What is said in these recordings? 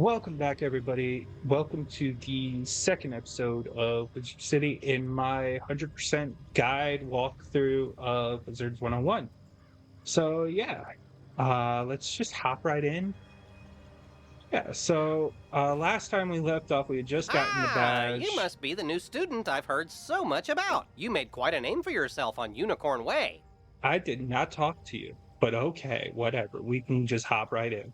Welcome back, everybody. Welcome to the second episode of Wizard City in my 100% guide walkthrough of Wizards 101. So, yeah, let's just hop right in. Last time we left off, we had just gotten the You badge. must be the new student I've heard so much about. You made quite a name for yourself on Unicorn Way. I did not talk to you, but okay, whatever. We can just hop right in.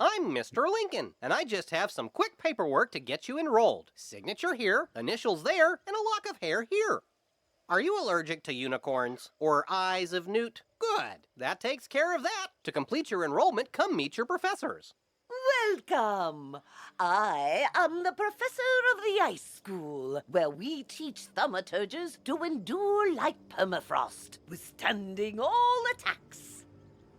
I'm Mr. Lincoln, and I just have some quick paperwork to get you enrolled. Signature here, initials there, and a lock of hair here. Are you allergic to unicorns? Or eyes of newt? Good. That takes care of that. To complete your enrollment, come meet your professors. Welcome! I am the professor of the Ice School, where we teach thaumaturges to endure like permafrost, withstanding all attacks.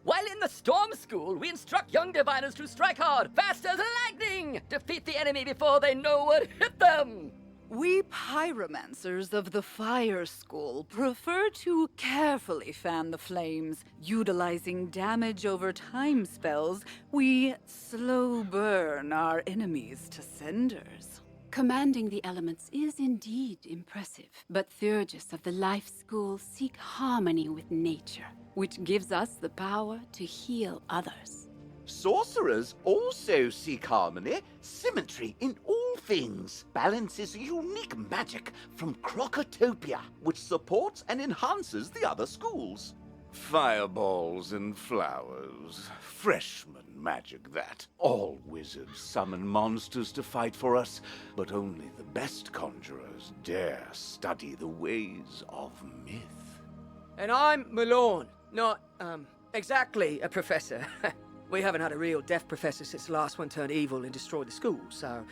While in the Storm School, we instruct young diviners to strike hard, fast as lightning, defeat the enemy before they know what hit them. We pyromancers of the Fire School prefer to carefully fan the flames. Utilizing damage over time spells, we slow burn our enemies to cinders. Commanding the elements is indeed impressive, but Theurgists of the Life School seek harmony with nature, which gives us the power to heal others. Sorcerers also seek harmony, symmetry in all things. Balance is unique magic from Crocotopia, which supports and enhances the other schools. Fireballs and flowers. Freshman magic, that. All wizards summon monsters to fight for us, but only the best conjurers dare study the ways of myth. And I'm Malorn, not, exactly a professor. We haven't had a real deaf professor since the last one turned evil and destroyed the school, so,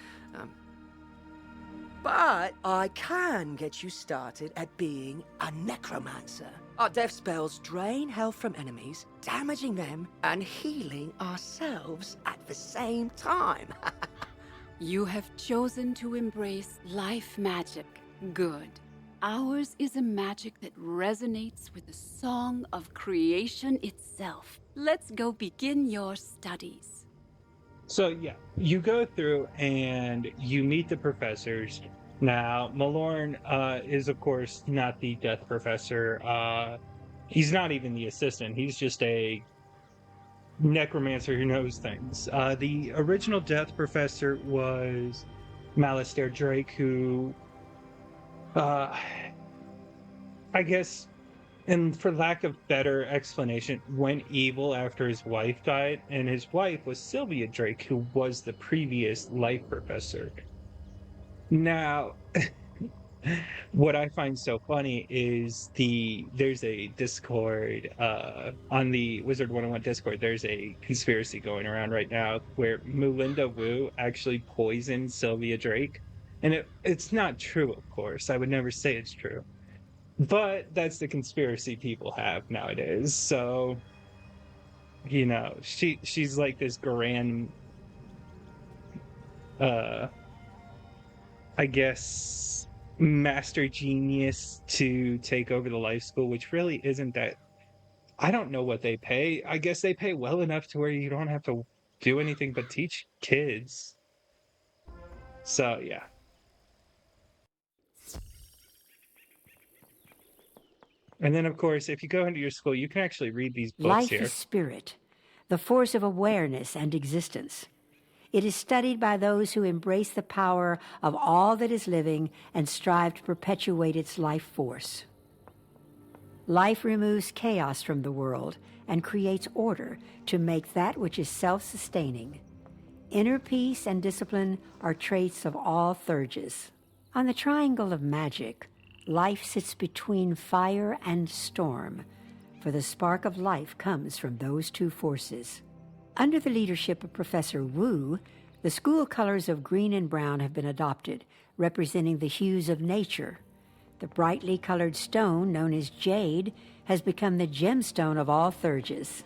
But I can get you started at being a necromancer. Our death spells drain health from enemies, damaging them and healing ourselves at the same time. You have chosen to embrace life magic. Good. Ours is a magic that resonates with the song of creation itself. Let's go begin your studies. So, yeah, you go through and you meet the professors. Now, Malorn is, of course, not the death professor. He's not even the assistant. He's just a necromancer who knows things. The original death professor was Malistair Drake, who, I guess, and for lack of better explanation, went evil after his wife died, and his wife was Sylvia Drake, who was the previous life professor. Now, what I find so funny is there's a Discord, on the Wizard 101 Discord, there's a conspiracy going around right now where Melinda Wu actually poisoned Sylvia Drake. And it's not true, of course. I would never say it's true. But that's the conspiracy people have nowadays. So, you know, she's like this grand, I guess, master genius to take over the life school, which really isn't that. I don't know what they pay. I guess they pay well enough to where you don't have to do anything but teach kids. So, yeah. And then, of course, if you go into your school, you can actually read these books Life here. is spirit, the force of awareness and existence. It is studied by those who embrace the power of all that is living and strive to perpetuate its life force. Life removes chaos from the world and creates order to make that which is self-sustaining. Inner peace and discipline are traits of all Theurges. On the triangle of magic, life sits between fire and storm, for the spark of life comes from those two forces. Under the leadership of Professor Wu, the school colors of green and brown have been adopted, representing the hues of nature. The brightly colored stone, known as jade, has become the gemstone of all Theurges.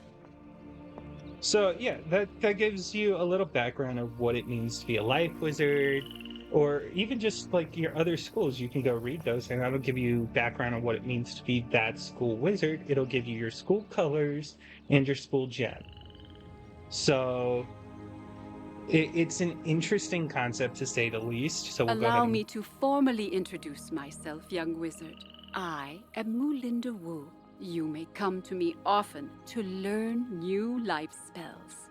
So, yeah, that gives you a little background of what it means to be a life wizard, or even just like your other schools. You can go read those, and that'll give you background on what it means to be that school wizard. It'll give you your school colors and your school gem. So, It's an interesting concept to say the least. So we'll go ahead Allow and... me to formally introduce myself, young wizard. I am Mulinda Wu. You may come to me often to learn new life spells.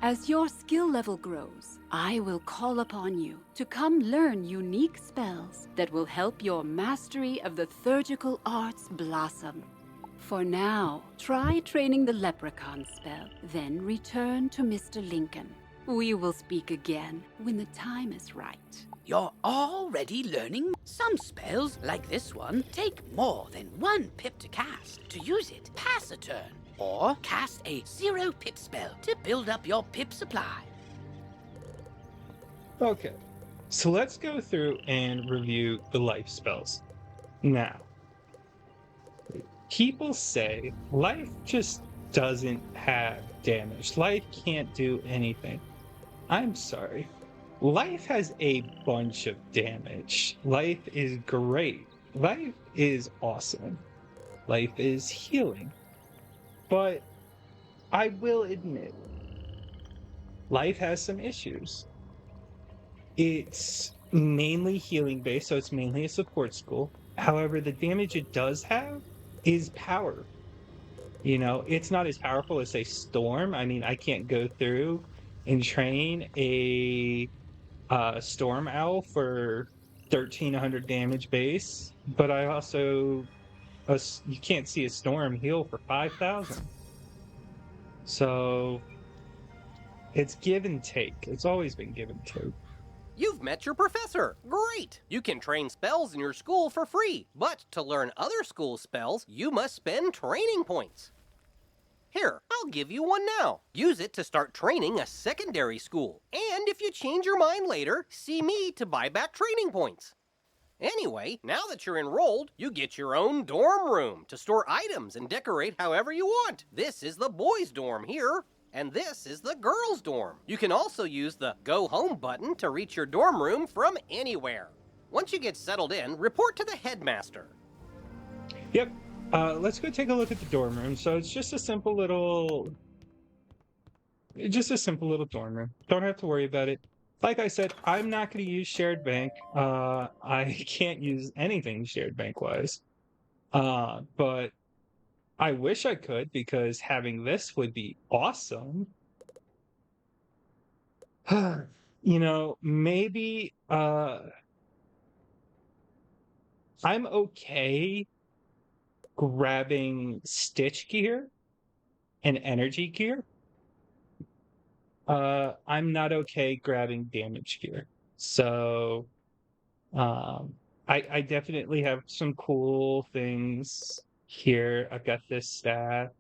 As your skill level grows, I will call upon you to come learn unique spells that will help your mastery of the theurgical arts blossom. For now, try training the leprechaun spell, then return to Mr. Lincoln. We will speak again when the time is right. You're already learning. Some spells, like this one, take more than 1 pip to cast. To use it, pass a turn. Or cast a 0 pip spell to build up your pip supply. Okay, so let's go through and review the life spells. Now, people say life just doesn't have damage. Life can't do anything. I'm sorry. Life has a bunch of damage. Life is great. Life is awesome. Life is healing. But I will admit, life has some issues. It's mainly healing based, so it's mainly a support school. However, the damage it does have is power. You know, it's not as powerful as, say, Storm. I mean, I can't go through and train a Storm Owl for 1300 damage base, but I also... you can't see a Storm heal for 5,000. So it's give and take. It's always been give and take. You've met your professor. Great! You can train spells in your school for free, but to learn other school spells, you must spend training points. Here, I'll give you one now. Use it to start training a secondary school. And if you change your mind later, see me to buy back training points. Anyway, now that you're enrolled, you get your own dorm room to store items and decorate however you want. This is the boys' dorm here, and this is the girls' dorm. You can also use the Go Home button to reach your dorm room from anywhere. Once you get settled in, report to the headmaster. Yep. Let's go take a look at the dorm room. So it's just a simple little dorm room. Don't have to worry about it. Like I said, I'm not going to use shared bank. I can't use anything shared bank-wise. But I wish I could, because having this would be awesome. You know, maybe I'm okay grabbing Stitch gear and energy gear. I'm not okay grabbing damage gear. So I definitely have some cool things here. I've got this staff,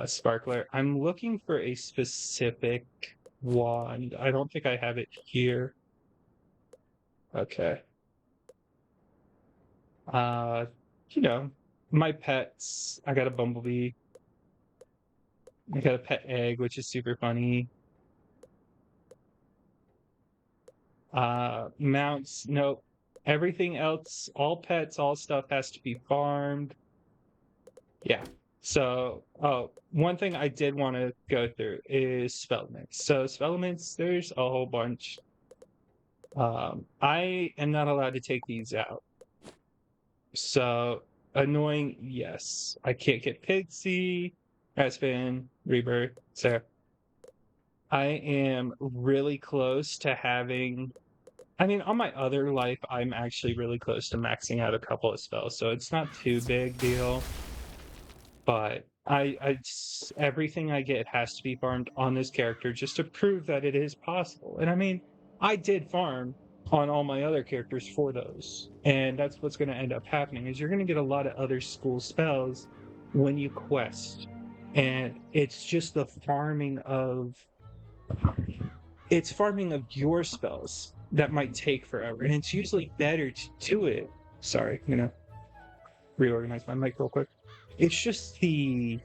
sparkler. I'm looking for a specific wand. I don't think I have it here. Okay. You know, my pets. I got a bumblebee. I got a pet egg, which is super funny. Mounts, nope. Everything else, all pets, all stuff has to be farmed. Yeah. So, one thing I did want to go through is spellments. So spellments, there's a whole bunch. I am not allowed to take these out. So, annoying, yes. I can't get Pixie, Raspin, Rebirth, so I am really close to having... I mean, on my other life, I'm actually really close to maxing out a couple of spells, so it's not too big deal. But everything I get has to be farmed on this character just to prove that it is possible. And I mean, I did farm on all my other characters for those. And that's what's going to end up happening, is you're going to get a lot of other school spells when you quest. And it's just the farming of... It's farming of your spells that might take forever. And it's usually better to do it... Sorry, I'm going to reorganize my mic real quick. It's just the...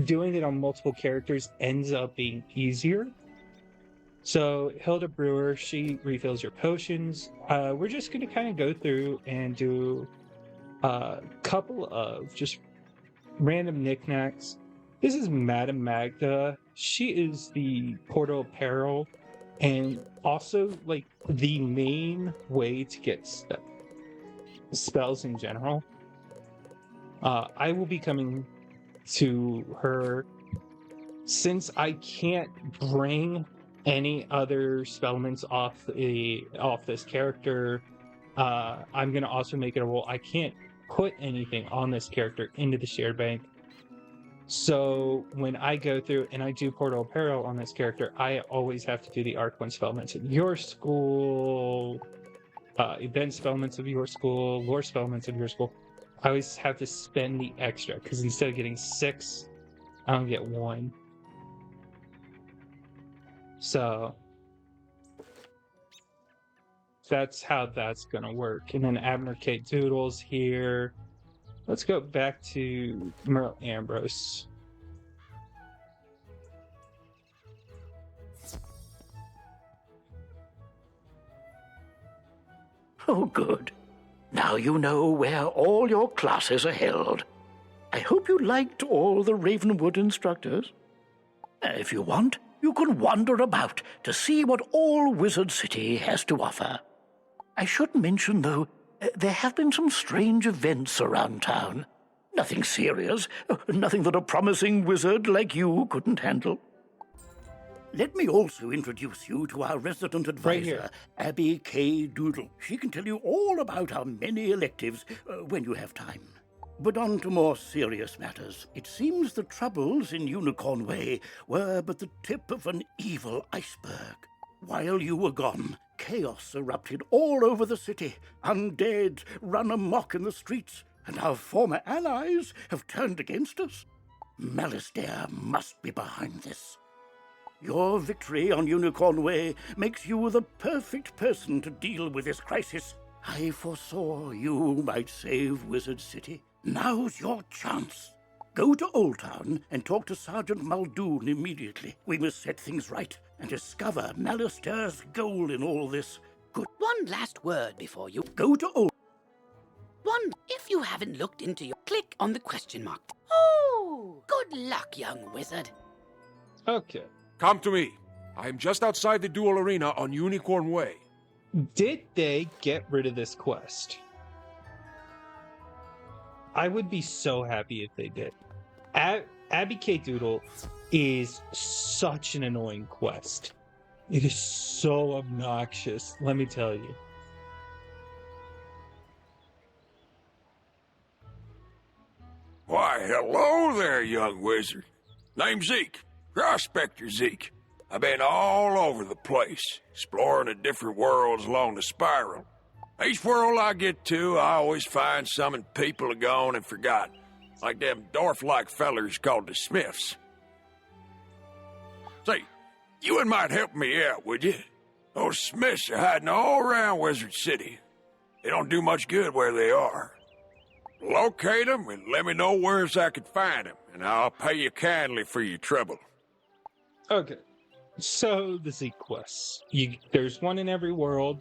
Doing it on multiple characters ends up being easier. So, Hilda Brewer, she refills your potions. We're just going to kind of go through and do a couple of just random knickknacks. This is Madame Magda. She is the Portal of Peril, and also like the main way to get spells in general. I will be coming to her since I can't bring any other spellments off this character. I'm gonna also make it a rule. I can't put anything on this character into the shared bank. So when I go through and I do Portal of Peril on this character, I always have to do the Arc 1 spellments of your school, event spellments of your school, lore spellments of your school. I always have to spend the extra because instead of getting 6, I don't get 1. So that's how that's gonna work. And then Abner Kate Doodles here. Let's go back to Merle Ambrose. Oh, good. Now you know where all your classes are held. I hope you liked all the Ravenwood instructors. If you want, you can wander about to see what all Wizard City has to offer. I should mention, though, there have been some strange events around town. Nothing serious, nothing that a promising wizard like you couldn't handle. Let me also introduce you to our resident advisor, Abby K. Doodle. She can tell you all about our many electives when you have time. But on to more serious matters. It seems the troubles in Unicorn Way were but the tip of an evil iceberg. While you were gone, chaos erupted all over the city. Undead run amok in the streets, and our former allies have turned against us. Malastare must be behind this. Your victory on Unicorn Way makes you the perfect person to deal with this crisis. I foresaw you might save Wizard City. Now's your chance. Go to Old Town and talk to Sergeant Muldoon immediately. We must set things right and discover Malastare's goal in all this. Good. One last word before you Go to Old... If you haven't looked into your... Click on the question mark. Oh! Good luck, young wizard. Okay. Come to me. I am just outside the duel arena on Unicorn Way. Did they get rid of this quest? I would be so happy if they did. Abby K. Doodle is such an annoying quest. It is so obnoxious, let me tell you. Why, hello there, young wizard. Name's Zeke. Prospector Zeke. I've been all over the place, exploring the different worlds along the spiral. Each world I get to, I always find some people are gone and forgotten, like them dwarf-like fellers called the Smiths. Say, you and might help me out, would you? Those Smiths are hiding all around Wizard City. They don't do much good where they are. Locate them and let me know where I can find them, and I'll pay you kindly for your trouble. Okay, so the Zeke quests. There's one in every world.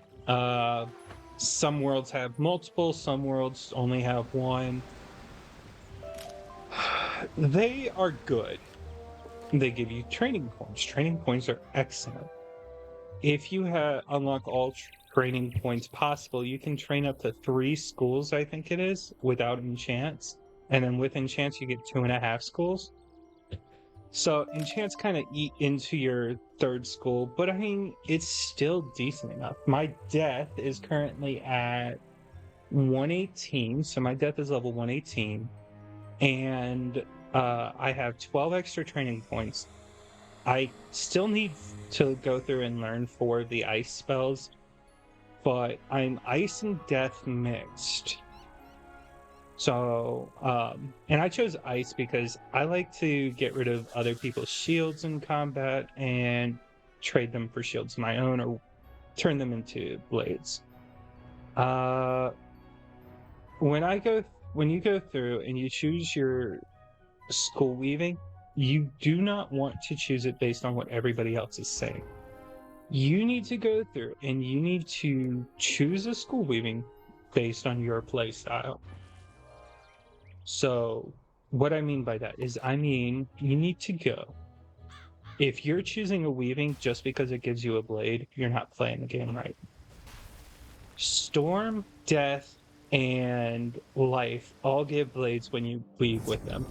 Some worlds have multiple, some worlds only have one. They are good. They give you training points. Training points are excellent. If you unlock all training points possible, you can train up to 3 schools, I think it is, without enchants. And then with enchants, you get 2.5 schools. So enchants kind of eat into your 3rd school, but I mean, it's still decent enough. My death is currently at 118, so my death is level 118, and I have 12 extra training points. I still need to go through and learn 4 of the ice spells, but I'm ice and death mixed. So, and I chose ice because I like to get rid of other people's shields in combat and trade them for shields of my own or turn them into blades. When you go through and you choose your school weaving, you do not want to choose it based on what everybody else is saying. You need to go through and you need to choose a school weaving based on your play style. So what I mean by that is, I mean, you need to go. If you're choosing a weaving just because it gives you a blade, you're not playing the game right. Storm, death, and life all give blades when you weave with them.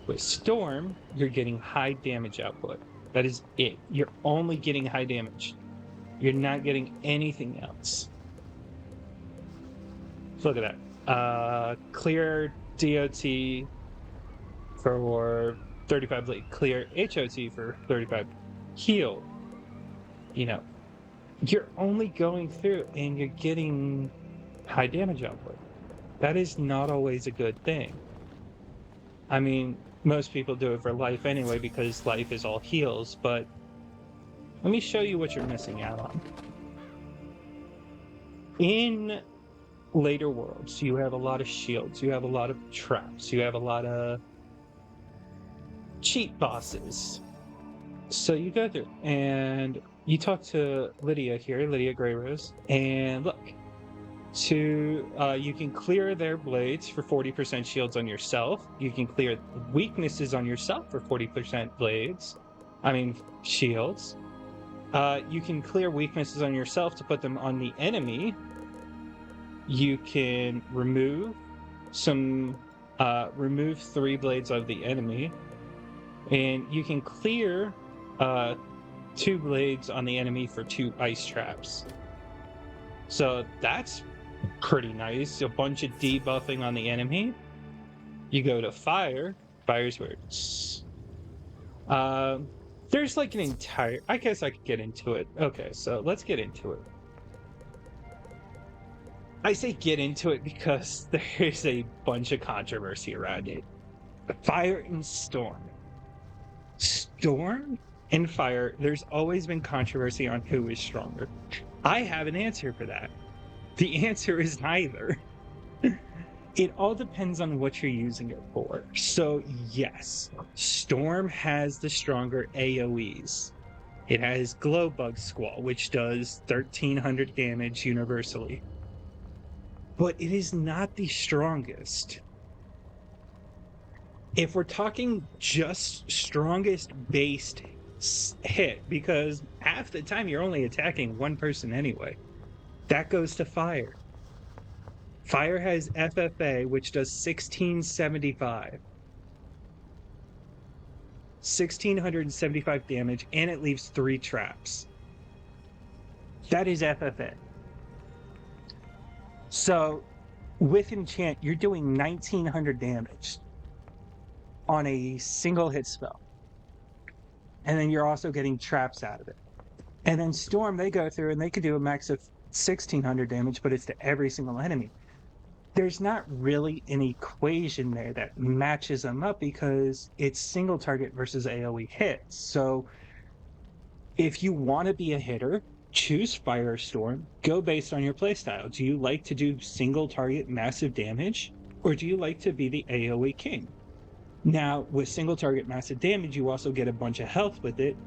With Storm, you're getting high damage output. That is it. You're only getting high damage. You're not getting anything else. So look at that. Clear DOT for 35 blade. Clear HOT for 35 heal. You know, you're only going through and you're getting high damage output. That is not always a good thing. I mean, most people do it for life anyway because life is all heals, but let me show you what you're missing out on. In later worlds, you have a lot of shields, you have a lot of traps, you have a lot of cheat bosses. So you go through and you talk to Lydia here, Lydia Greyrose, and look, you can clear their blades for 40% shields on yourself. You can clear weaknesses on yourself for 40% shields. You can clear weaknesses on yourself to put them on the enemy. You can remove 3 blades of the enemy, and you can clear 2 blades on the enemy for 2 ice traps. So that's pretty nice. A bunch of debuffing on the enemy. You go to fire. Fire's where there's like an entire... I guess I could get into it. Okay, so let's get into it. I say get into it because there's a bunch of controversy around it. Fire and Storm. Storm and Fire, there's always been controversy on who is stronger. I have an answer for that. The answer is neither. It all depends on what you're using it for. So yes, Storm has the stronger AoEs. It has Glowbug Squall, which does 1300 damage universally. But it is not the strongest. If we're talking just strongest based hit, because half the time you're only attacking one person anyway, that goes to Fire. Fire has FFA, which does 1675. 1675 damage, and it leaves 3 traps. That is FFA. So, with Enchant, you're doing 1900 damage on a single hit spell. And then you're also getting traps out of it. And then Storm, they go through and they could do a max of 1600 damage, but it's to every single enemy. There's not really an equation there that matches them up because it's single target versus AoE hits. So if you want to be a hitter, choose Firestorm. Go based on your playstyle. Do you like to do single target massive damage, or do you like to be the AoE king? Now, with single target massive damage, you also get a bunch of health with it.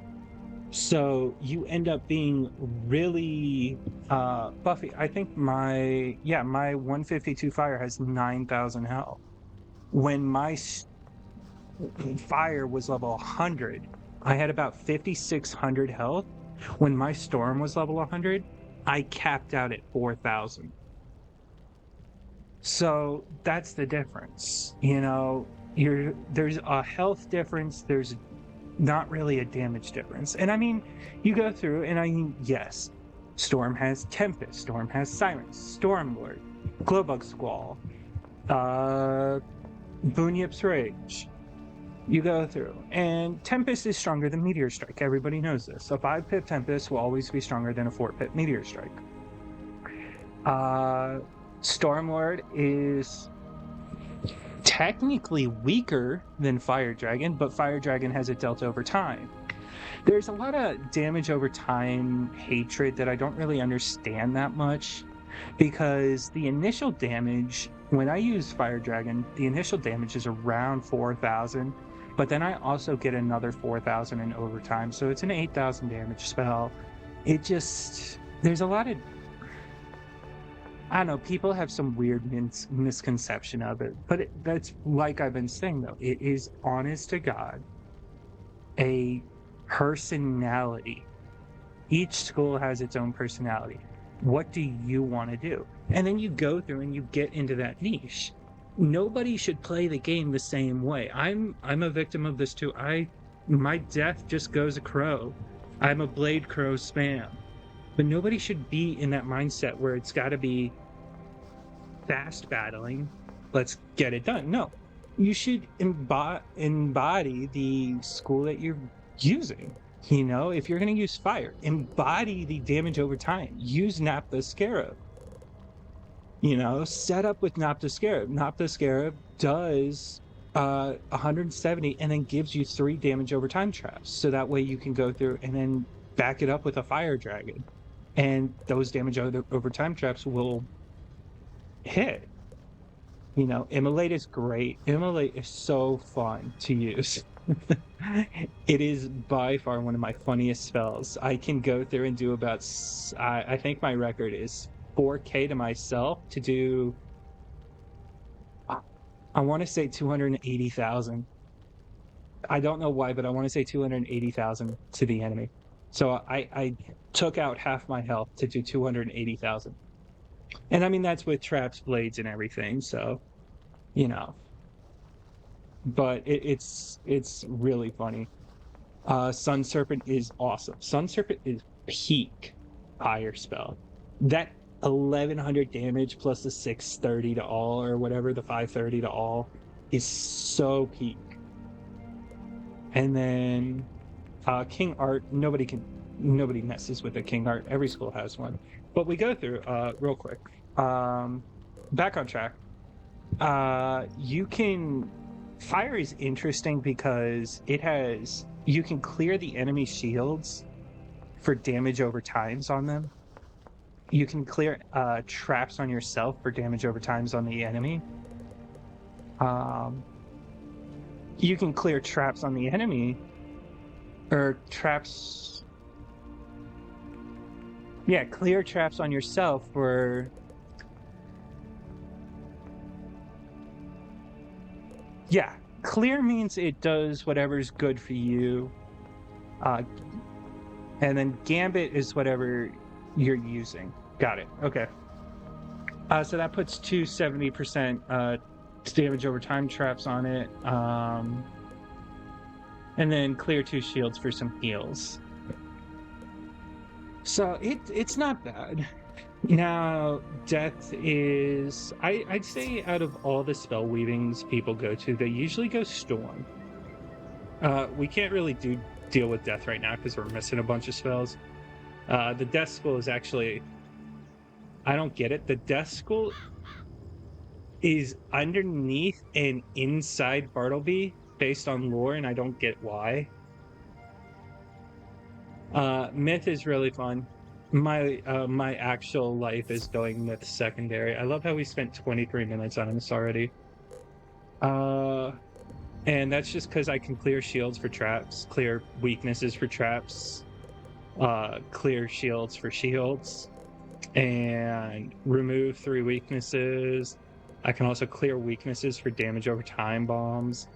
So you end up being really buffy. I think my 152 Fire has 9,000 health. When my Fire was level 100, I had about 5,600 health. When my Storm was level 100, I capped out at 4,000. So that's the difference. You know, there's a health difference. There's not really a damage difference. And I mean, you go through and I mean, yes, Storm has Tempest, Storm has Sirens, Stormlord, Glowbug Squall, Bunyip's Rage. You go through, and Tempest is stronger than Meteor Strike. Everybody knows this. A 5-pip Tempest will always be stronger than a 4-pip Meteor Strike. Stormlord is technically weaker than Fire Dragon, but Fire Dragon has it dealt over time. There's a lot of damage over time hatred that I don't really understand that much, because the initial damage, when I use Fire Dragon, the initial damage is around 4,000, but then I also get another 4,000 in overtime, so it's an 8,000 damage spell. It just, there's a lot of I don't know, people have some weird misconception of it, but that's like I've been saying though, it is honest to God a personality. Each school has its own personality. What do you want to do? And then you go through and you get into that niche. Nobody should play the game the same way. I'm a victim of this too. My death just goes a crow. I'm a blade crow spam. But nobody should be in that mindset where it's got to be fast battling. Let's get it done. No, you should embody the school that you're using. You know, if you're going to use fire, embody the damage over time. Use Naphtha Scarab. You know, set up with Naphtha Scarab. Naphtha Scarab does 170 and then gives you 3 damage over time traps. So that way you can go through and then back it up with a fire dragon. And those damage over time traps will hit. You know, Immolate is great. Immolate is so fun to use. It is by far one of my funniest spells. I can go through and do about, I think my record is 4K to myself to do, I want to say 280,000. I don't know why, but I want to say 280,000 to the enemy. So I took out half my health to do 280,000. And I mean, that's with traps, blades, and everything, so, you know. But it's really funny. Sun Serpent is awesome. Sun Serpent is peak fire spell. That 1100 damage plus the 630 to all, or whatever, the 530 to all, is so peak. And then King Art, nobody messes with a King Art. Every school has one. But we go through real quick. Back on track. Fire is interesting because you can clear the enemy shields for damage over times on them. You can clear traps on yourself for damage over times on the enemy. You can clear traps on the enemy, or traps. Yeah, clear traps on yourself for. Yeah, clear means it does whatever's good for you. And then Gambit is whatever you're using. Got it. Okay. So that puts 270% damage over time traps on it. And then clear 2 shields for some heals. So it's not bad. Now, Death is... I'd say out of all the spell weavings people go to, they usually go Storm. We can't really deal with Death right now because we're missing a bunch of spells. The Death School is actually... I don't get it. The Death School is underneath and inside Bartleby based on lore, and I don't get why. Myth is really fun. My actual life is going Myth secondary. I love how we spent 23 minutes on this already. And that's just because I can clear shields for traps, clear weaknesses for traps, clear shields for shields, and remove 3 weaknesses. I can also clear weaknesses for damage over time bombs.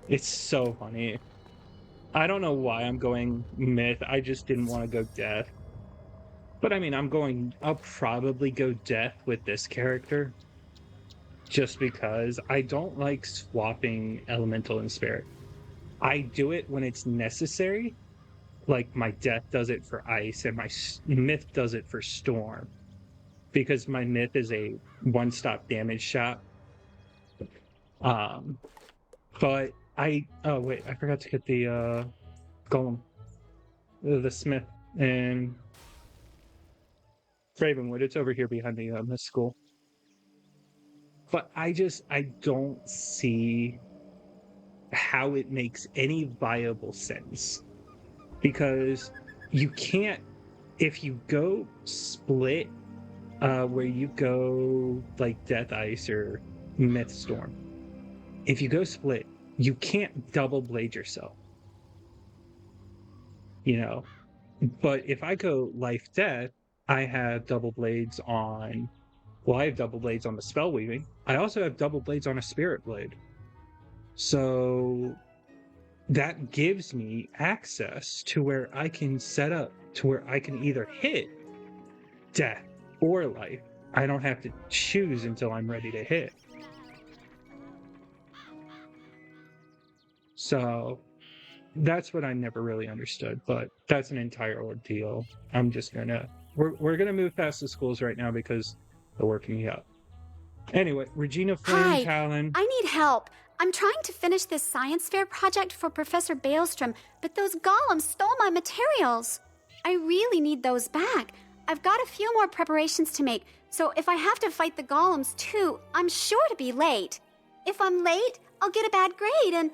It's so funny. I don't know why I'm going Myth. I just didn't want to go Death. But I mean, I'll probably go Death with this character. Just because I don't like swapping Elemental and Spirit. I do it when it's necessary. Like my Death does it for Ice and my Myth does it for Storm. Because my Myth is a one-stop damage shot. But oh wait, I forgot to get the Golem. The Smith and Ravenwood. It's over here behind me on this school. But I don't see how it makes any viable sense. Because you can't, if you go split, where you go like Death Ice or Myth Storm, if you go split, you can't double blade yourself. You know? But if I go Life Death, I have double blades on Well, I have double blades on the spell weaving. I also have double blades on a spirit blade. So that gives me access to where I can set up to where I can either hit death or life. I don't have to choose until I'm ready to hit. So that's what I never really understood, but that's an entire ordeal. I'm just gonna we're gonna move past the schools right now because they're working me up. Anyway, Regina Flynn Hi, Talon. I need help. I'm trying to finish this science fair project for Professor Baelstrom, but those golems stole my materials. I really need those back. I've got a few more preparations to make, so if I have to fight the golems too, I'm sure to be late. If I'm late, I'll get a bad grade and...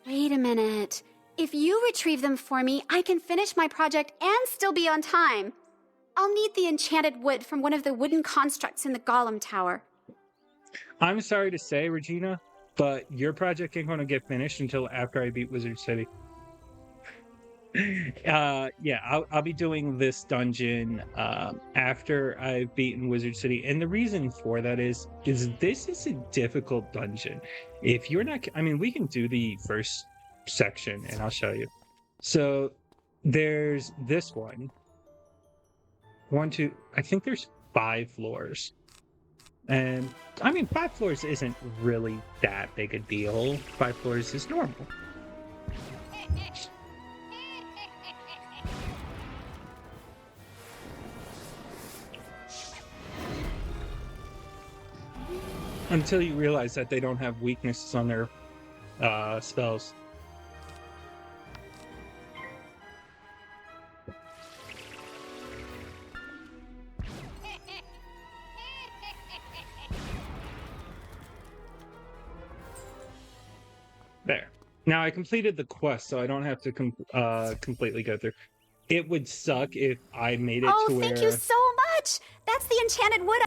Wait a minute. If you retrieve them for me, I can finish my project and still be on time. I'll need the enchanted wood from one of the wooden constructs in the golem tower. I'm sorry to say, Regina, but your project ain't gonna get finished until after I beat Wizard City. Yeah, I'll be doing this dungeon after I've beaten Wizard City, and the reason for that is this is a difficult dungeon. If you're not, I mean, we can do the first section, and I'll show you. So there's this one, 1, 2. I think there's 5 floors, and I mean 5 floors isn't really that big a deal. 5 floors is normal. Until you realize that they don't have weaknesses on their spells. There. Now I completed the quest, so I don't have to completely go through. It would suck if I made it to where... Oh, thank you so much! That's the enchanted wood.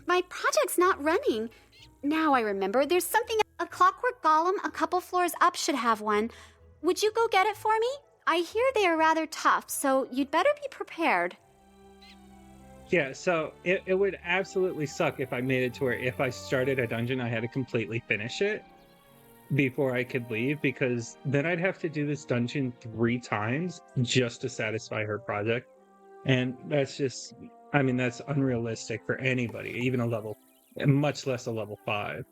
My project's not running. Now I remember, there's something... A clockwork golem a couple floors up should have one. Would you go get it for me? I hear they are rather tough, so you'd better be prepared. Yeah, so it would absolutely suck if I made it to where if I started a dungeon, I had to completely finish it before I could leave, because then I'd have to do this dungeon 3 times just to satisfy her project. And that's just, I mean, that's unrealistic for anybody, even a level, much less a level 5.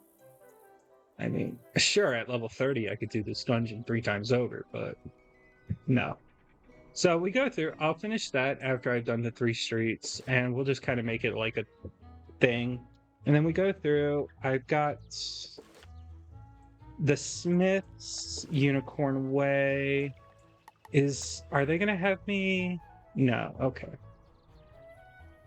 I mean, sure, at level 30, I could do this dungeon 3 times over, but no. So we go through, I'll finish that after I've done the 3 streets, and we'll just kind of make it like a thing. And then we go through, I've got the Smith's Unicorn Way. Are they going to have me? No, okay.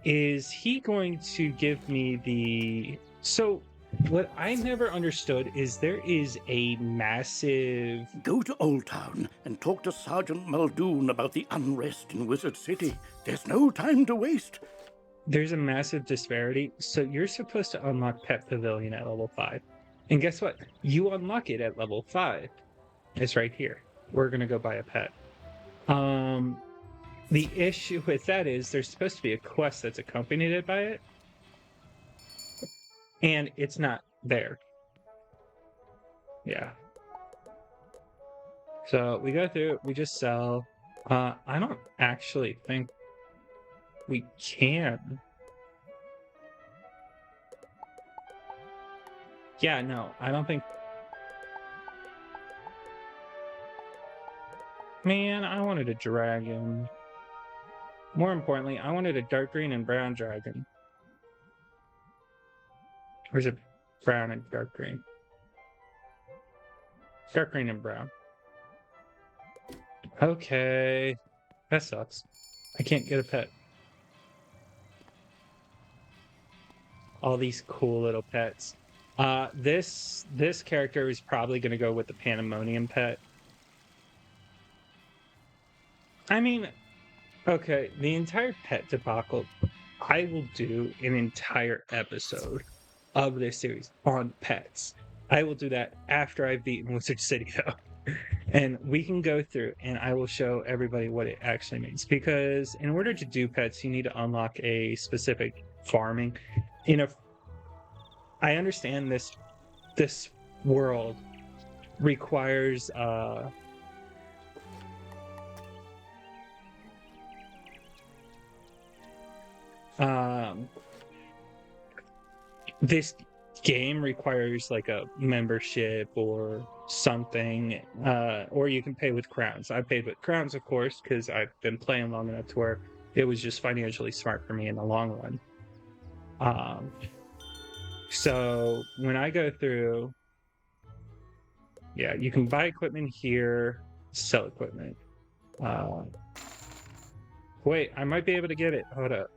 Is he going to give me the... So, what I never understood is there is a massive... Go to Old Town and talk to Sergeant Muldoon about the unrest in Wizard City. There's no time to waste. There's a massive disparity. So you're supposed to unlock Pet Pavilion at level 5. And guess what? You unlock it at level 5. It's right here. We're going to go buy a pet. The issue with that is there's supposed to be a quest that's accompanied by it. And it's not there. Yeah. So we go through, we just sell. I don't actually think we can. Yeah, no, I don't think. Man, I wanted a dragon. More importantly, I wanted a dark green and brown dragon. Or is it brown and dark green? Dark green and brown. Okay. That sucks. I can't get a pet. All these cool little pets. This character is probably going to go with the Pandemonium pet. I mean, okay, the entire pet debacle, I will do an entire episode of this series on pets. I will do that after I've beaten Wizard City, though. And we can go through and I will show everybody what it actually means. Because in order to do pets, you need to unlock a specific farming. I understand this world requires this game requires like a membership or something, or you can pay with crowns. I paid with crowns, of course, because I've been playing long enough to where it was just financially smart for me in the long run. So when I go through, yeah, you can buy equipment here, sell equipment. Wait, I might be able to get it. Hold up.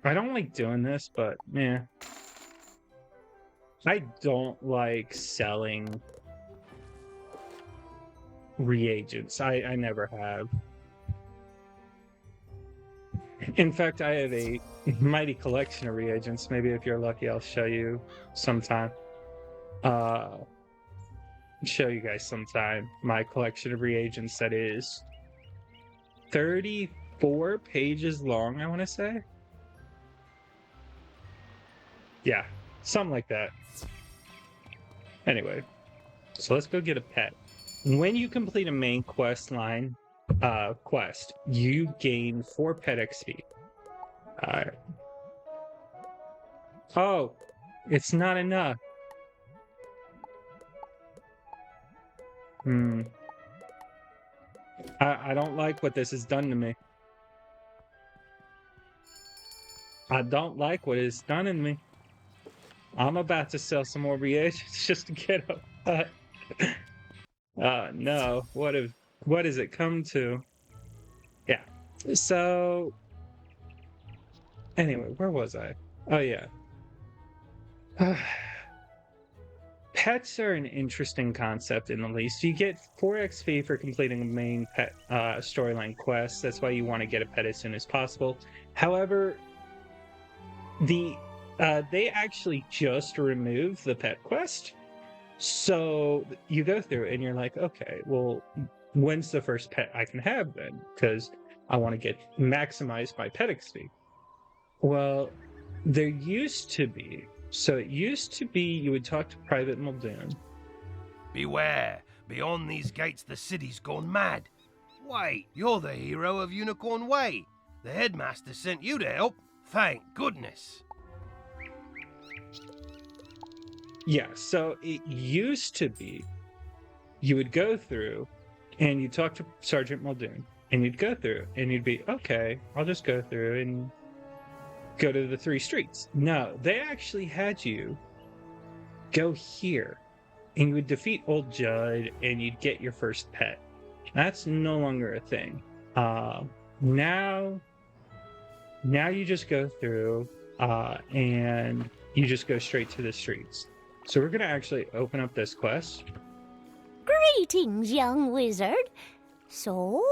I don't like doing this, but yeah. I don't like selling reagents. I never have. In fact, I have a mighty collection of reagents. Maybe if you're lucky, I'll show you sometime. Show you guys sometime my collection of reagents that is 34 pages long, I want to say. Yeah, something like that. Anyway, so let's go get a pet. When you complete a main quest line quest, you gain 4 pet XP. Oh, it's not enough. I don't like what this has done to me. I don't like what it's done to me. I'm about to sell some more reagents just to get a pet. No. What has it come to? Yeah. So anyway, where was I? Oh yeah. Pets are an interesting concept in the least. You get 4 XP for completing a main pet storyline quest. That's why you want to get a pet as soon as possible. However, they actually just removed the pet quest. So you go through and you're like, okay, well, when's the first pet I can have then? Because I want to get maximized my pet XP. Well, there used to be. So it used to be you would talk to Private Muldoon. Beware, beyond these gates the city's gone mad. Wait, you're the hero of Unicorn Way. The headmaster sent you to help. Thank goodness. Yeah, so it used to be you would go through and you'd talk to Sergeant Muldoon and you'd go through and you'd be, okay, I'll just go through and go to the 3 streets. No, they actually had you go here and you would defeat Old Judd and you'd get your first pet. That's no longer a thing. Now you just go through and you just go straight to the streets. So we're going to actually open up this quest. Greetings, young wizard. So,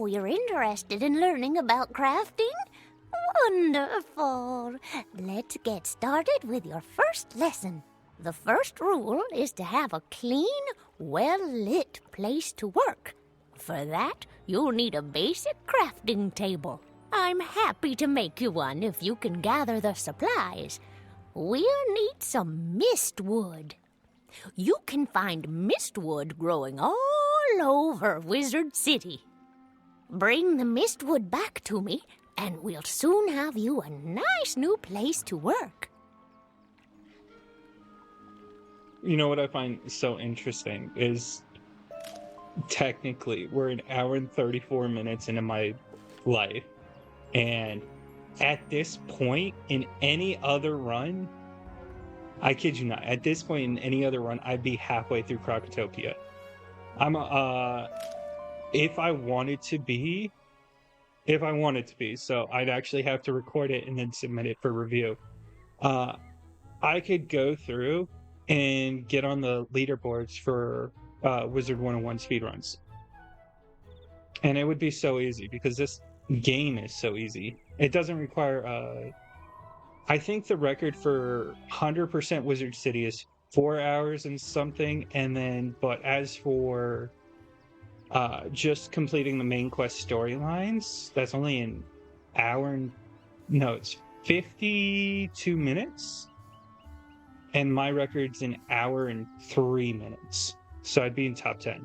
you're interested in learning about crafting? Wonderful. Let's get started with your first lesson. The first rule is to have a clean, well-lit place to work. For that, you'll need a basic crafting table. I'm happy to make you one if you can gather the supplies. We'll need some mistwood. You can find mistwood growing all over Wizard City. Bring the mistwood back to me, and we'll soon have you a nice new place to work. You know what I find so interesting is technically we're an hour and 34 minutes into my life, and at this point in any other run, I kid you not, at this point in any other run, I'd be halfway through Crocotopia. If I wanted to be, so I'd actually have to record it and then submit it for review. I could go through and get on the leaderboards for Wizard101 speedruns. And it would be so easy because this game is so easy. It doesn't require... I think the record for 100% Wizard City is 4 hours and something, and then, but as for just completing the main quest storylines, that's only an hour and... No, it's 52 minutes, and my record's an hour and 3 minutes, so I'd be in top 10.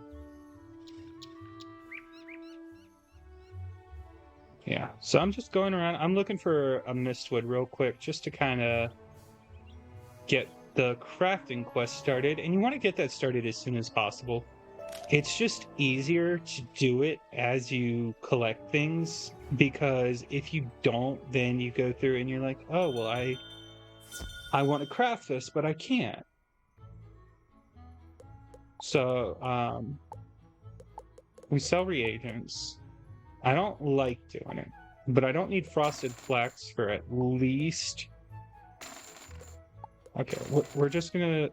Yeah, so I'm just going around. I'm looking for a Mistwood real quick just to kind of get the crafting quest started. And you want to get that started as soon as possible. It's just easier to do it as you collect things, because if you don't, then you go through and you're like, oh, well, I want to craft this, but I can't. So, we sell reagents. I don't like doing it, but I don't need frosted flax for at least... Okay, we're just gonna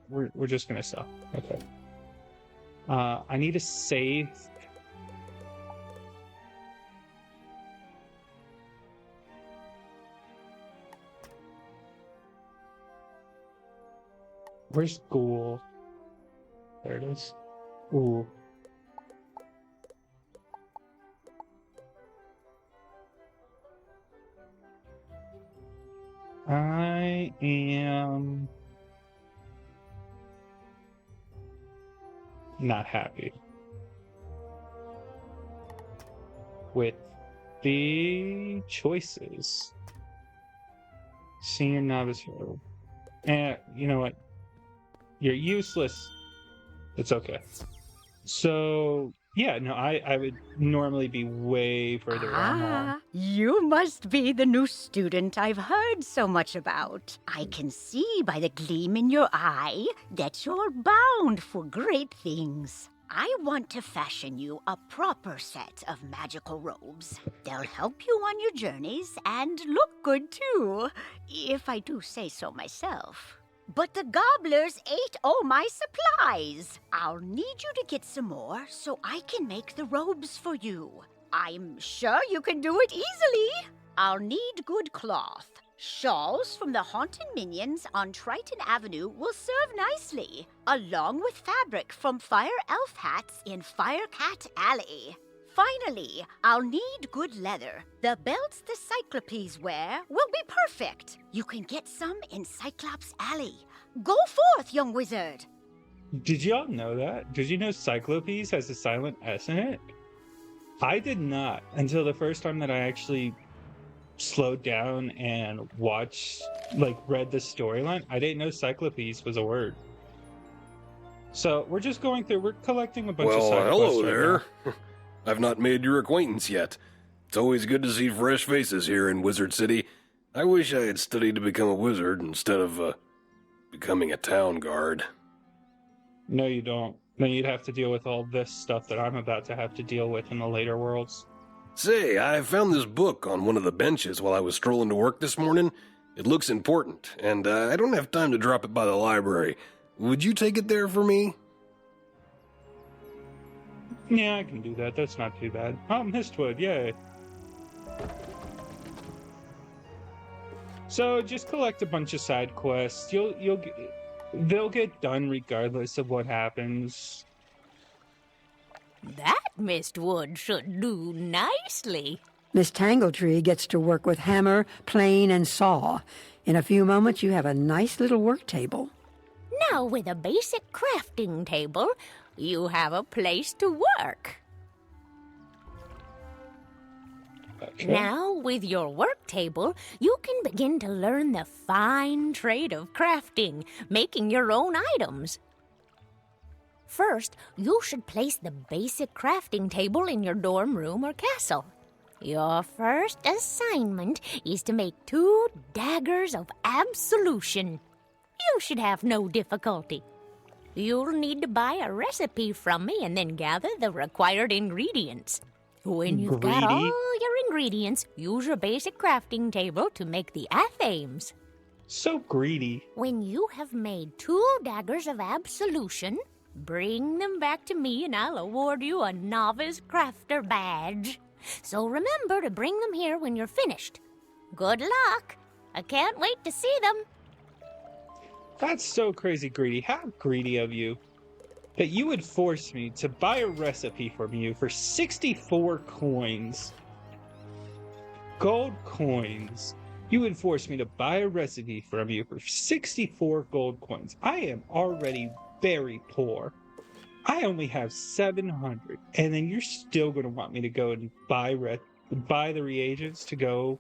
sell. Okay. I need a save. Where's Ghoul? There it is. Ooh. I am not happy with the choices. Senior novice hero. You know what? You're useless. It's okay. So, yeah, no, I would normally be way further on. You must be the new student I've heard so much about. I can see by the gleam in your eye that you're bound for great things. I want to fashion you a proper set of magical robes. They'll help you on your journeys and look good too, if I do say so myself. But the gobblers ate all my supplies. I'll need you to get some more so I can make the robes for you. I'm sure you can do it easily. I'll need good cloth. Shawls from the haunted minions on Triton Avenue will serve nicely, along with fabric from Fire Elf hats in Firecat Alley. Finally, I'll need good leather. The belts the Cyclopes wear will be perfect. You can get some in Cyclops Alley. Go forth, young wizard. Did y'all know that? Did you know Cyclopes has a silent S in it? I did not until the first time that I actually slowed down and watched, read the storyline. I didn't know Cyclopes was a word. So we're just going through, we're collecting a bunch of side quests. Well, hello there. I've not made your acquaintance yet. It's always good to see fresh faces here in Wizard City. I wish I had studied to become a wizard instead of, becoming a town guard. No, you don't. Then you'd have to deal with all this stuff that I'm about to have to deal with in the later worlds. Say, I found this book on one of the benches while I was strolling to work this morning. It looks important, and I don't have time to drop it by the library. Would you take it there for me? Yeah, I can do that. That's not too bad. Oh, Mistwood, yay. So just collect a bunch of side quests. They'll get done regardless of what happens. That Mistwood should do nicely. Miss Tangletree gets to work with hammer, plane, and saw. In a few moments, you have a nice little work table. Now, with a basic crafting table, you have a place to work. Okay. Now, with your work table, you can begin to learn the fine trade of crafting, making your own items. First, you should place the basic crafting table in your dorm room or castle. Your first assignment is to make 2 daggers of absolution. You should have no difficulty. You'll need to buy a recipe from me and then gather the required ingredients. When you've got all your ingredients, use your basic crafting table to make the athames. So greedy. When you have made 2 daggers of absolution, Bring them back to me and I'll award you a novice crafter badge. So remember to bring them here when you're finished. Good luck. I can't wait to see them. That's so crazy greedy. How greedy of you that you would force me to buy a recipe from you for 64 coins. Gold coins. You would force me to buy a recipe from you for 64 gold coins. I am already very poor. I only have 700. And then you're still going to want me to go and buy the reagents to go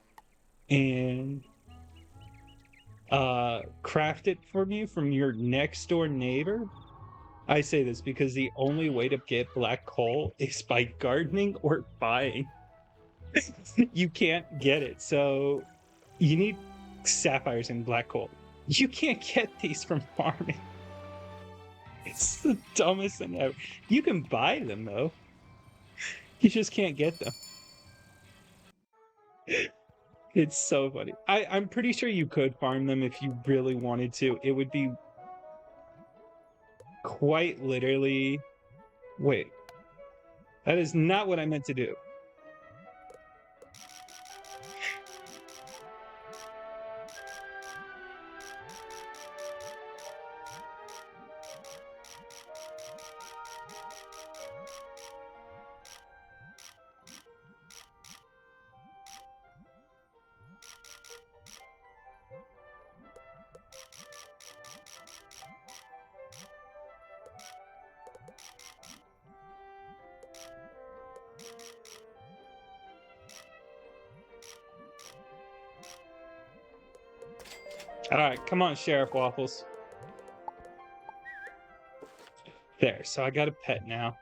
and craft it for you from your next door neighbor? I say this because the only way to get black coal is by gardening or buying. You can't get it, so you need sapphires and black coal. You can't get these from farming. It's the dumbest thing ever. You can buy them, though. You just can't get them. It's so funny. I'm pretty sure you could farm them if you really wanted to. It would be quite literally... Wait. That is not what I meant to do. Alright, come on, Sheriff Waffles. There, so I got a pet now.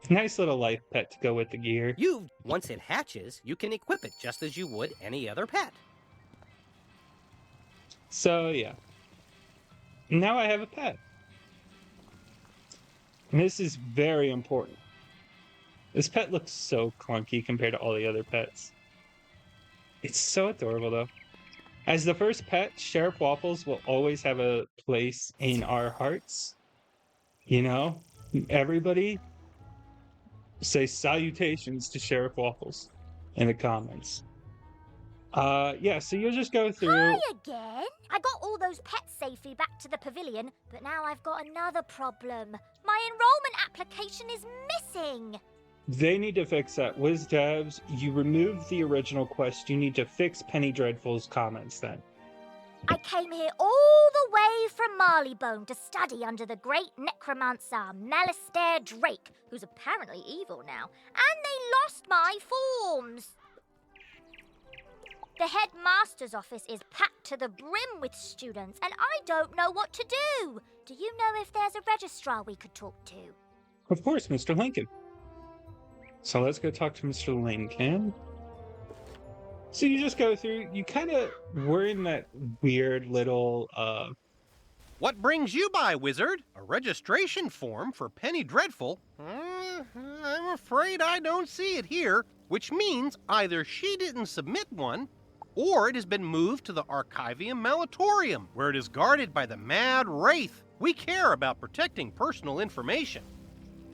Nice little life pet to go with the gear. Once it hatches, you can equip it just as you would any other pet. So, yeah. Now I have a pet. And this is very important. This pet looks so clunky compared to all the other pets. It's so adorable, though. As the first pet, Sheriff Waffles will always have a place in our hearts. You know? Everybody say salutations to Sheriff Waffles in the comments. Yeah, so you'll just go through... Hi again! I got all those pets safely back to the pavilion, but now I've got another problem. My enrollment application is missing! They need to fix that. WizDevs, you removed the original quest. You need to fix Penny Dreadful's comments then. I came here all the way from Marleybone to study under the great necromancer Malistaire Drake, who's apparently evil now, and they lost my forms. The headmaster's office is packed to the brim with students, and I don't know what to do. Do you know if there's a registrar we could talk to? Of course, Mr. Lincoln. So let's go talk to Mr. Lincoln. So you just go through, you kind of were in that weird little, What brings you by, Wizard? A registration form for Penny Dreadful? I'm afraid I don't see it here, which means either she didn't submit one, or it has been moved to the Archivium Malatorium, where it is guarded by the Mad Wraith. We care about protecting personal information.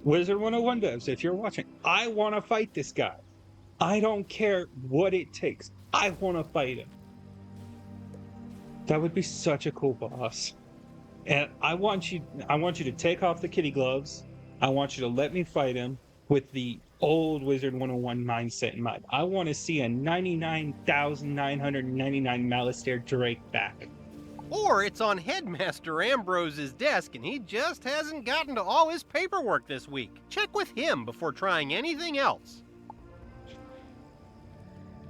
Wizard101 devs, if you're watching, I want to fight this guy. I don't care what it takes. I want to fight him. That would be such a cool boss. And I want you to take off the kitty gloves. I want you to let me fight him with the old Wizard101 mindset in mind. I want to see a 99,999 Malistaire Drake back. Or it's on Headmaster Ambrose's desk and he just hasn't gotten to all his paperwork this week. Check with him before trying anything else.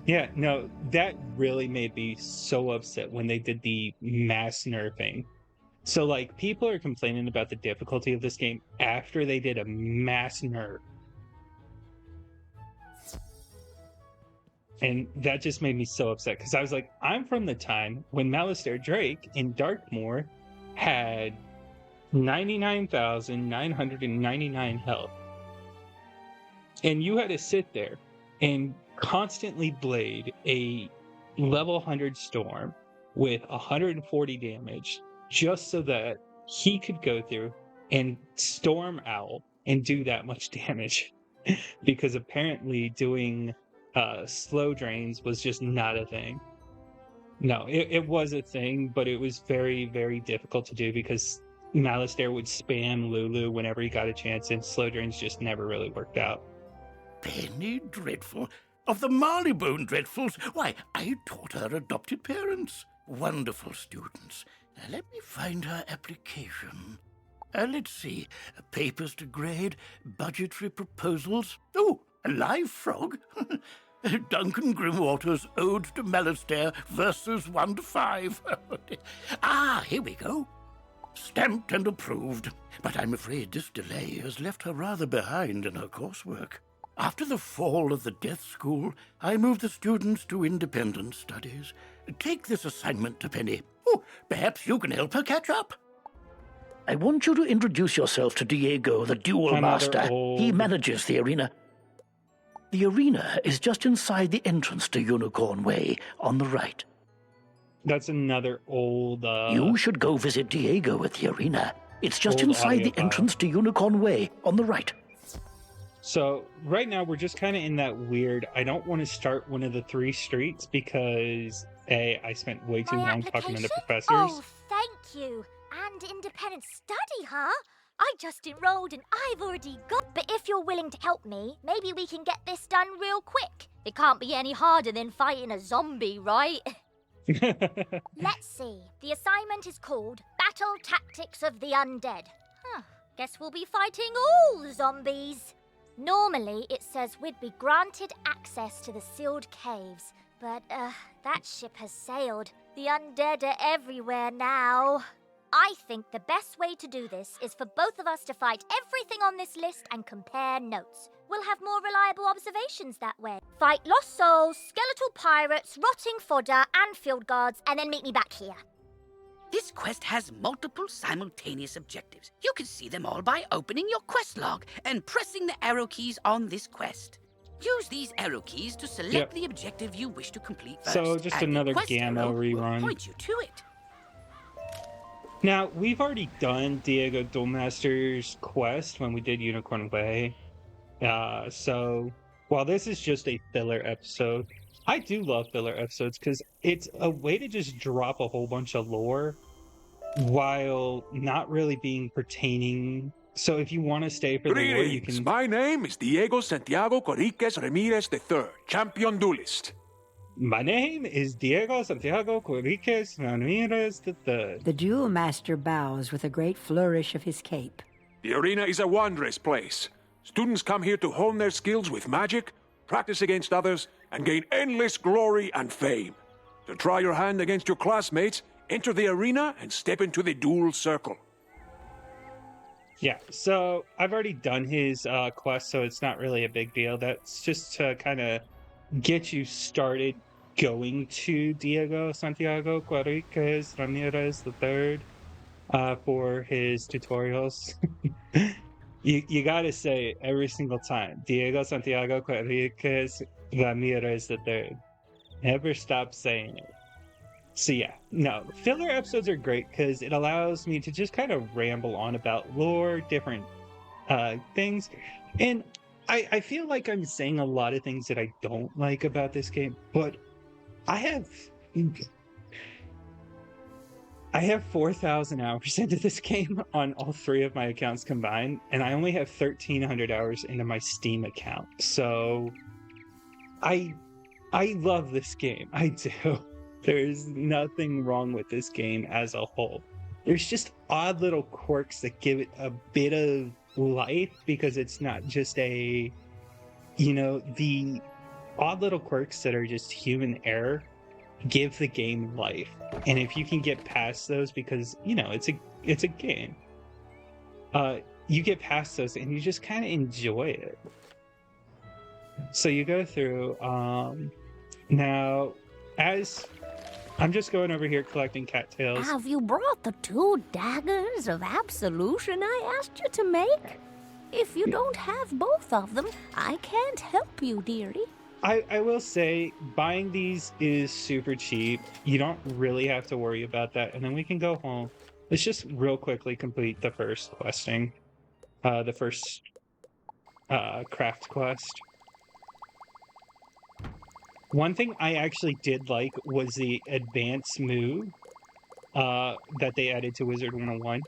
Yeah, no, that really made me so upset when they did the mass nerfing. So, like, people are complaining about the difficulty of this game after they did a mass nerf. And that just made me so upset, because I was like, I'm from the time when Malistaire Drake in Darkmoor had 99,999 health. And you had to sit there and constantly blade a level 100 storm with 140 damage just so that he could go through and storm owl and do that much damage. Because apparently doing slow drains was just not a thing. No, it was a thing, but it was very, very difficult to do because Malastare would spam Lulu whenever he got a chance, and slow drains just never really worked out. Penny Dreadful? Of the Marleybone Dreadfuls? Why, I taught her adopted parents. Wonderful students. Now, let me find her application. Let's see. Papers to grade, budgetary proposals. Oh, a live frog. Duncan Grimwater's Ode to Malastare, verses 1 to 5. Here we go. Stamped and approved. But I'm afraid this delay has left her rather behind in her coursework. After the fall of the Death School, I moved the students to independent studies. Take this assignment to Penny. Oh, perhaps you can help her catch up. I want you to introduce yourself to Diego, the Duel Master. He manages the arena. The arena is just inside the entrance to Unicorn Way, on the right. That's another old... You should go visit Diego at the arena. It's just old inside the audio file. entrance to Unicorn Way, on the right. So, right now, we're just kind of in that weird... I don't want to start one of the 3 streets because, A, I spent way too long talking to the professors. Oh, thank you. And independent study, huh? I just enrolled and I've already got... But if you're willing to help me, maybe we can get this done real quick. It can't be any harder than fighting a zombie, right? Let's see. The assignment is called Battle Tactics of the Undead. Guess we'll be fighting all the zombies. Normally, it says we'd be granted access to the sealed caves. But, that ship has sailed. The undead are everywhere now. I think the best way to do this is for both of us to fight everything on this list and compare notes. We'll have more reliable observations that way. Fight lost souls, skeletal pirates, rotting fodder, and field guards, and then meet me back here. This quest has multiple simultaneous objectives. You can see them all by opening your quest log and pressing the arrow keys on this quest. Use these arrow keys to select the objective you wish to complete first. So, just another Gamma rerun. Point you to it. Now, we've already done Diego Duelmaster's quest when we did Unicorn Way. So, while this is just a filler episode, I do love filler episodes because it's a way to just drop a whole bunch of lore while not really being pertaining. So if you want to stay for the lore, you can... My name is Diego Santiago Corriquez Ramirez III, champion duelist. My name is Diego Santiago Corriquez Ramirez III. The Duel Master bows with a great flourish of his cape. The arena is a wondrous place. Students come here to hone their skills with magic, practice against others, and gain endless glory and fame. To try your hand against your classmates, enter the arena and step into the duel circle. Yeah, so I've already done his quest, so it's not really a big deal. That's just to kind of get you started going to Diego Santiago Corriquez Ramirez III for his tutorials. You gotta say it every single time. Diego Santiago Corriquez Ramirez III. Never stop saying it. So yeah, no, filler episodes are great because it allows me to just kind of ramble on about lore, different things. And I feel like I'm saying a lot of things that I don't like about this game, but I have 4,000 hours into this game on all 3 of my accounts combined, and I only have 1,300 hours into my Steam account. So I love this game. I do. There's nothing wrong with this game as a whole. There's just odd little quirks that give it a bit of life because it's not just the odd little quirks that are just human error give the game life. And if you can get past those, because it's a game, you get past those and you just kind of enjoy it. So you go through now, as I'm just going over here collecting cattails. Have you brought the 2 daggers of absolution I asked you to make? If you don't have both of them, I can't help you, dearie. I will say, buying these is super cheap. You don't really have to worry about that, and then we can go home. let's just real quickly complete the first questing. The first craft quest. One thing I actually did like was the advanced move that they added to Wizard101.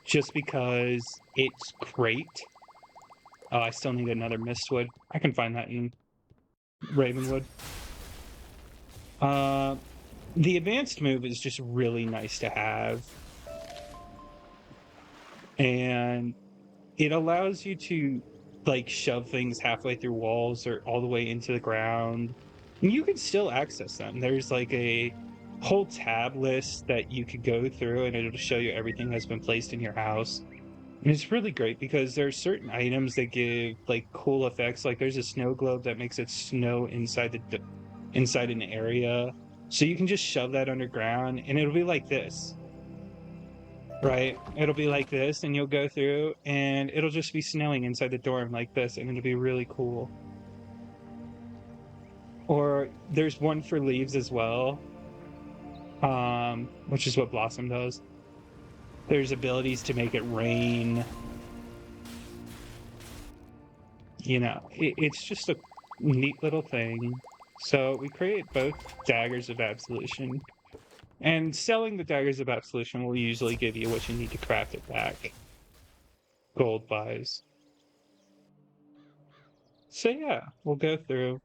Just because it's great. Oh, I still need another Mistwood. I can find that in Ravenwood. The advanced move is just really nice to have. And it allows you to, like, shove things halfway through walls or all the way into the ground. And you can still access them. There's, like, a whole tab list that you could go through, and it'll show you everything that's been placed in your house. And it's really great because there's certain items that give, like, cool effects. Like, there's a snow globe that makes it snow inside inside an area. So you can just shove that underground, and it'll be like this. Right? It'll be like this, and you'll go through, and it'll just be snowing inside the dorm like this, and it'll be really cool. Or there's one for leaves as well, which is what Blossom does. There's abilities to make it rain. You know, it's just a neat little thing. So we create both Daggers of Absolution. And selling the Daggers of Absolution will usually give you what you need to craft it back. Gold-wise. So yeah, we'll go through.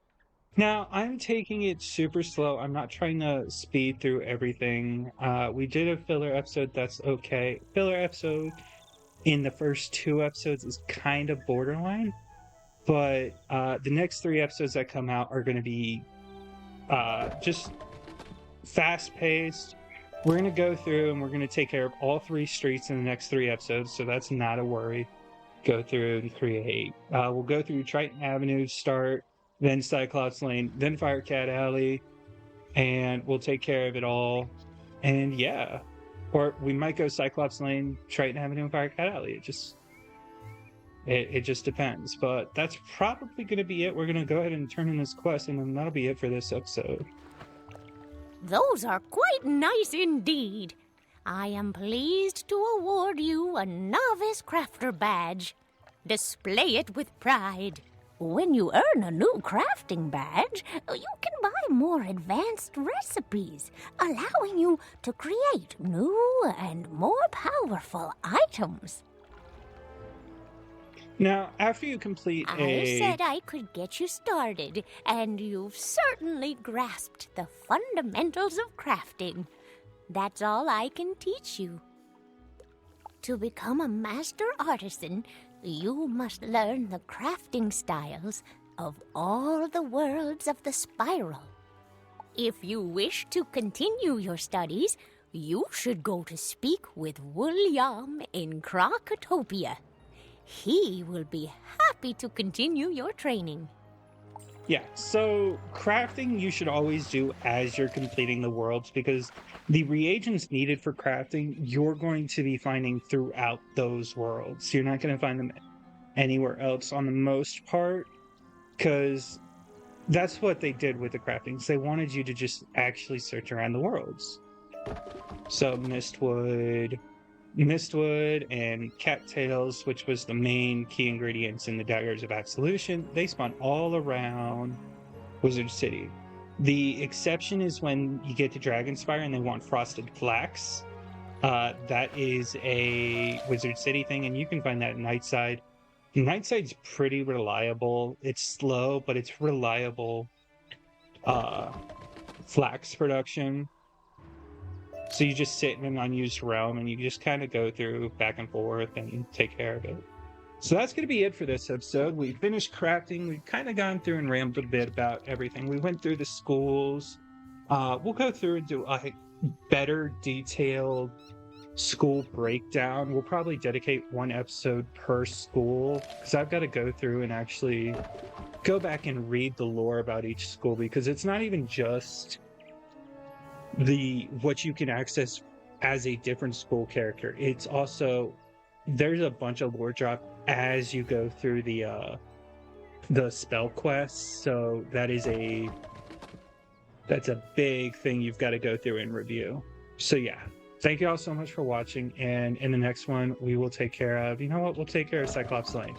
Now, I'm taking it super slow. I'm not trying to speed through everything. We did a filler episode, that's okay. Filler episode in the first 2 episodes is kind of borderline. But the next 3 episodes that come out are going to be just fast-paced. We're going to go through and we're going to take care of all 3 streets in the next 3 episodes, so that's not a worry. Go through and create. We'll go through Triton Avenue, start, then Cyclops Lane, then Firecat Alley, and we'll take care of it all. And yeah, or we might go Cyclops Lane, Triton Avenue, and Firecat Alley. It just depends. But that's probably going to be it. We're going to go ahead and turn in this quest, and then that'll be it for this episode. Those are quite nice indeed. I am pleased to award you a Novice Crafter badge. Display it with pride. When you earn a new crafting badge, you can buy more advanced recipes, allowing you to create new and more powerful items. Now, after you complete I said I could get you started, and you've certainly grasped the fundamentals of crafting. That's all I can teach you. To become a master artisan, you must learn the crafting styles of all the worlds of the spiral. If you wish to continue your studies, you should go to speak with William in Crocotopia. He will be happy to continue your training. Yeah, so crafting you should always do as you're completing the worlds, because the reagents needed for crafting you're going to be finding throughout those worlds. You're not going to find them anywhere else on the most part, because that's what they did with the craftings. They wanted you to just actually search around the worlds. So Mistwood and cattails, which was the main key ingredients in the Daggers of Absolution, they spawn all around Wizard City. The exception is when you get to Dragonspire and they want frosted flax. That is a Wizard City thing, and you can find that at Nightside. Nightside's pretty reliable. It's slow, but it's reliable flax production. So you just sit in an unused realm and you just kind of go through back and forth and take care of it. So that's going to be it for this episode. We finished crafting. We've kind of gone through and rambled a bit about everything. We went through the schools. We'll go through and do a better detailed school breakdown. We'll probably dedicate 1 episode per school, because I've got to go through and actually go back and read the lore about each school, because it's not even just what you can access as a different school character. It's also, there's a bunch of lore drop as you go through the spell quests. So that's a big thing you've got to go through and review. So yeah, Thank you all so much for watching, and in the next one, we will take care of, you know what, we'll take care of Cyclops Lane.